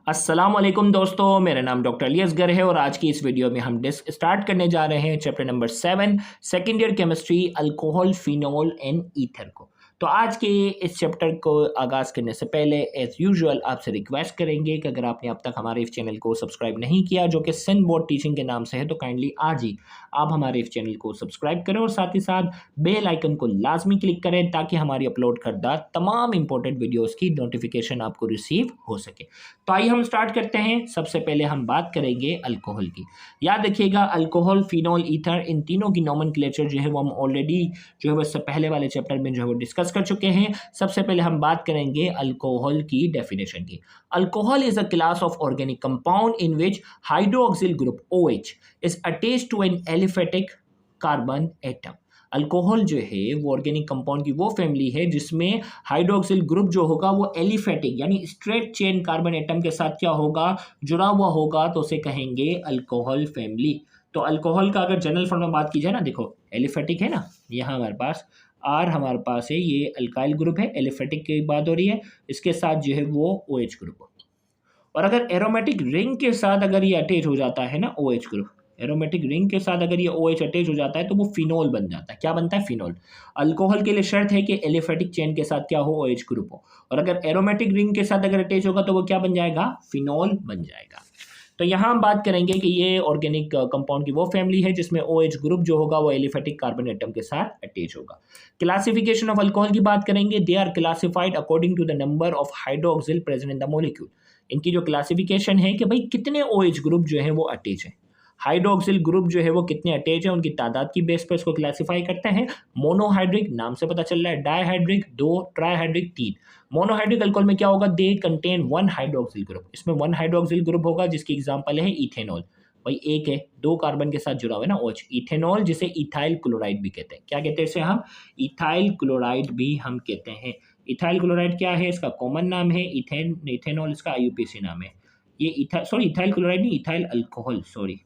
अस्सलाम वालेकुम दोस्तों, मेरा नाम डॉक्टर अली असगर है और आज की इस वीडियो में हम स्टार्ट करने जा रहे हैं chapter number 7 second year chemistry alcohol phenol and ether को। तो आज के इस चैप्टर को आगाज़ करने से पहले एज़ यूजुअल आपसे रिक्वेस्ट करेंगे कि अगर आपने अब तक हमारे इस चैनल को सब्सक्राइब नहीं किया जो कि सिंध बोर्ड टीचिंग के नाम से है, तो काइंडली आज ही आप हमारे इस चैनल को सब्सक्राइब करें और साथ ही साथ बेल आइकन को लाजमी क्लिक करें ताकि हमारी अपलोड करदा तमाम इंपॉर्टेंट वीडियोज़ की नोटिफिकेशन आपको रिसीव हो सके। तो आइए हम स्टार्ट करते हैं। सबसे पहले हम बात करेंगे अल्कोहल की। याद रखिएगा, अल्कोहल, फिनोल, ईथर, इन तीनों की नोमेनक्लेचर जो है वो हम ऑलरेडी जो है वो इससे पहले वाले चैप्टर में जो है वो डिस्कस कर चुके हैं। सबसे पहले हम बात करेंगे अल्कोहल की डेफिनेशन की। Alcohol is a class of organic compound in which hydroxyl group OH is attached to an aliphatic carbon atom. Alcohol जो है वो ऑर्गेनिक कंपाउंड की वो फैमिली है जिसमें हाइड्रोक्सिल ग्रुप जो होगा वो एलिफेटिक यानी स्ट्रेट चेन कार्बन एटम के साथ क्या होगा, जुड़ा हुआ होगा, तो उसे कहेंगे अल्कोहल फैमिली। तो अल्कोहल का अगर जनरल फॉर्म में बात की जाए ना, देखो एलिफेटिक है ना, यहाँ हमारे पास आर हमारे पास है, ये अल्काइल ग्रुप है, एलिफेटिक की बात हो रही है, इसके साथ जो है वो OH ग्रुप। और अगर एरोमेटिक रिंग के साथ अगर ये अटैच हो जाता है ना, OH ग्रुप, एरोमेटिक रिंग के साथ अगर ये OH अटैच हो जाता है तो वो फिनोल बन जाता है। क्या बनता है? फिनोल। अल्कोहल के लिए शर्त है कि एलिफेटिक चेन के साथ क्या हो, OH ग्रुप हो, और अगर एरोमेटिक रिंग के साथ अगर अटैच होगा तो वो क्या बन जाएगा? फिनोल बन जाएगा। तो यहाँ हम बात करेंगे कि ये ऑर्गेनिक कंपाउंड की वो फैमिली है जिसमें OH ग्रुप जो होगा वो एलिफेटिक कार्बन एटम के साथ अटैच होगा। क्लासिफिकेशन ऑफ अल्कोहल की बात करेंगे। They are classified according to the number of hydroxyl present in the molecule. इनकी जो क्लासिफिकेशन है कि भाई कितने OH ग्रुप जो है वो अटैच है, हाइड्रोक्सिल ग्रुप जो है वो कितने अटैच है, उनकी तादाद की बेस पर इसको क्लासिफाई करते हैं। मोनोहाइड्रिक, नाम से पता चल रहा है, डाईहाइड्रिक 2, ट्राईहाइड्रिक 3। मोनोहाइड्रिक अल्कोहल में क्या होगा? They contain 1 hydroxyl group. इसमें 1 हाइड्रोक्सिल ग्रुप होगा जिसकी एग्जांपल है इथेनॉल। भाई एक है, 2 कार्बन के साथ जुड़ा हुआ है ना OH। इथेनॉल जिसे इथाइल क्लोराइड भी कहते हैं। क्या कहते हैं इसे हम? इथाइल क्लोराइड भी हम कहते हैं। इथाइल क्लोराइड क्या है? इसका कॉमन नाम है इथेन, इथेनॉल इसका IUPAC नाम है। ये इथाइल क्लोराइड नहीं, इथाइल अल्कोहल, सॉरी,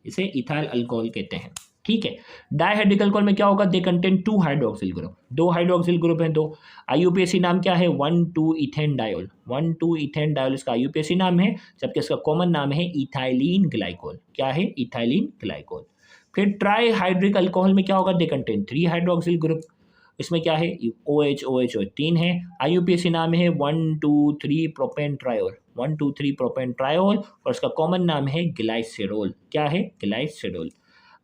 इसे इथाइल अल्कोहल कहते हैं। ठीक है। डाइहाइड्रिक अल्कोहल में क्या होगा? They contain 2 hydroxyl group, 2 hydroxyl group हैं, 2। IUPAC नाम क्या है? 1,2 इथेन डायोल, 1,2 इथेन डायोल इसका IUPAC नाम है, जबकि इसका कॉमन नाम है इथाइलिन ग्लाइकोल। क्या है? Ethylene glycol. फिर ट्राईहाइड्रिक अल्कोहल में क्या होगा? They contain 3 hydroxyl group. इसमें क्या है? OH OH और 3 है। IUPAC नाम है 1,2,3 प्रोपेन ट्रायोल, 1,2,3 प्रोपेन ट्रायोल, और इसका कॉमन नाम है ग्लाइसेरोल। क्या है? ग्लाइसेरोल।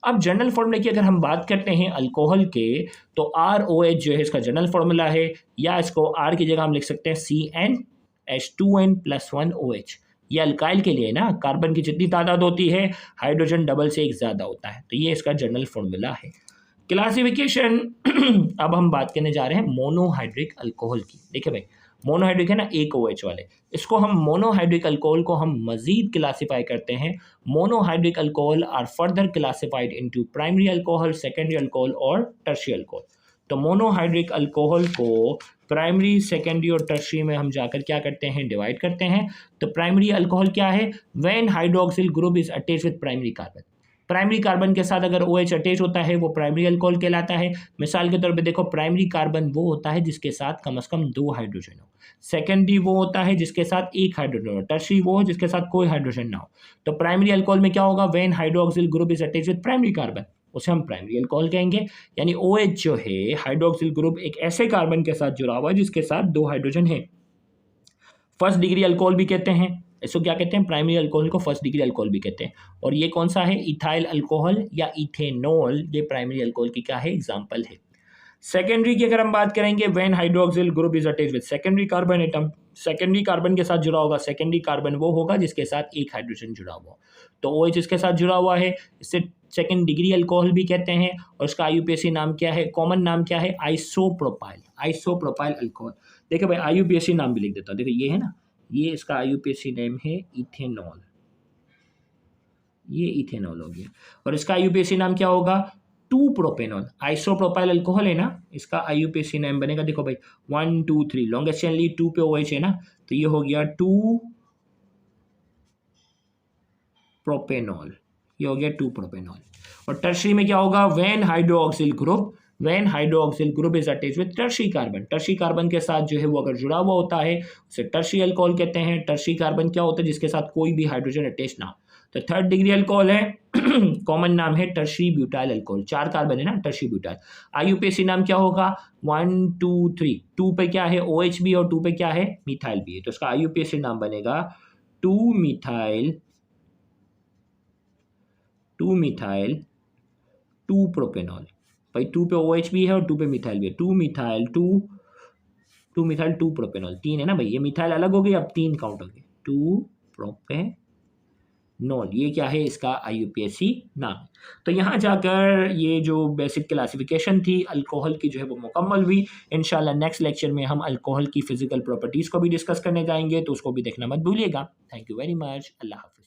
अब जनरल फॉर्मूले की अगर हम बात करते हैं अल्कोहल के, तो ROH जो है इसका जनरल फॉर्मूला है, या इसको R की जगह हम लिख सकते हैं CnH2n+1OH। ये अल्काइल के लिए ना, कार्बन की जितनी तादाद होती है हाइड्रोजन डबल से एक ज़्यादा होता है, तो ये इसका जनरल फॉर्मूला है। क्लासिफिकेशन अब हम बात करने जा रहे हैं मोनोहाइड्रिक अल्कोहल की। देखिए भाई, मोनोहाइड्रिक है ना, एक OH वाले, इसको हम मोनोहाइड्रिक अल्कोहल को हम मजीद क्लासिफाई करते हैं। Monohydric alcohol are further classified into primary alcohol, secondary alcohol और टर्शियरी अल्कोहल। तो मोनोहाइड्रिक अल्कोहल को प्राइमरी, सेकेंडरी और टर्शियरी में हम जाकर क्या करते हैं? डिवाइड करते हैं। तो प्राइमरी अल्कोहल क्या है? When hydroxyl group is attached with primary carbon. Primary carbon के साथ अगर OH अटैच होता है वो प्राइमरी अल्कोहल कहलाता है। मिसाल के तौर पे देखो, प्राइमरी कार्बन वो होता है जिसके साथ कम से कम 2 हाइड्रोजन हो, सेकेंडरी वो होता है जिसके साथ 1 हाइड्रोजन हो, टर्शियरी वो हो जिसके साथ कोई हाइड्रोजन ना हो। तो प्राइमरी अल्कोहल में क्या होगा? When hydroxyl group is attach with primary carbon, उसे हम प्राइमरी अल्कोहल कहेंगे। यानी OH जो है, हाइड्रोक्सिल ग्रुप, एक ऐसे कार्बन के साथ जुड़ा हुआ है जिसके साथ 2 हाइड्रोजन है। फर्स्ट डिग्री अल्कोहल भी कहते हैं इसको। क्या कहते हैं? प्राइमरी अल्कोहल को फर्स्ट डिग्री अल्कोहल भी कहते हैं। और ये कौन सा है? इथाइल अल्कोहल या इथेनॉल, ये प्राइमरी अल्कोहल की क्या है? एग्जांपल है। सेकेंडरी की अगर हम बात करेंगे, when hydroxyl group is attached with secondary carbon atom, secondary carbon के साथ जुड़ा होगा। सेकेंडरी कार्बन वो होगा जिसके साथ 1 हाइड्रोजन जुड़ा हुआ, तो OH इसके साथ जुड़ा हुआ है, इससे सेकेंड डिग्री अल्कोहल भी कहते हैं। और इसका IUPAC नाम क्या है? कॉमन नाम क्या है? Isopropyl, isopropyl alcohol. देखिए भाई, IUPAC नाम भी लिख देता हूँ। देखिए ये है ना, ये इसका IUPAC नेम है इथेनॉल, ये इथेनॉल हो गया। और इसका IUPAC नाम क्या होगा? 2 प्रोपेनॉल। आइसोप्रोपाइल अल्कोहल है ना, इसका IUPAC नेम बनेगा, देखो भाई 1 2 3, लॉन्गेस्ट चेन ली 2 पे OH है ना, तो ये हो गया 2 प्रोपेनॉल, ये हो गया 2 प्रोपेनॉल। और टर्शियरी में क्या होगा? When hydroxyl group when hydroxyl group is attach with tertiary carbon, tertiary carbon के साथ जो है वो अगर जुड़ा हुआ होता है उसे टर्शी अल्कोहल कहते हैं। टर्शी कार्बन क्या होता है? जिसके साथ कोई भी हाइड्रोजन अटैच ना हो। तो थर्ड डिग्री अल्कोहल है, कॉमन नाम है टर्शी ब्यूटाइल अल्कोहल, 4 कार्बन है ना, टर्शी ब्यूटाइल। आईयूपीएसी नाम क्या होगा? 1 2 3, 2 पे क्या है? OH भी, और 2 पे क्या है? मिथाइल भी है, तो इसका आईयूपीएसी नाम बनेगा 2 मिथाइल 2 मिथाइल 2 प्रोपेनॉल। भाई 2 पे OH भी है और 2 पे मिथाइल भी है, 2 मिथाइल 2 प्रोपेनॉल, 3 है ना भाई, ये मिथाइल अलग हो गई, अब 3 काउंट हो गए, 2 प्रोपेनॉल। ये क्या है? इसका आईयूपीएसी नाम। तो यहाँ जाकर ये जो बेसिक क्लासिफिकेशन थी अल्कोहल की जो है वो मुकम्मल हुई। इंशाल्लाह नेक्स्ट लेक्चर में हम अल्कोहल की फिजिकल प्रॉपर्टीज़ को भी डिस्कस करने जाएंगे, तो उसको भी देखना मत भूलिएगा। Thank you very much. अल्लाह हाफिज़।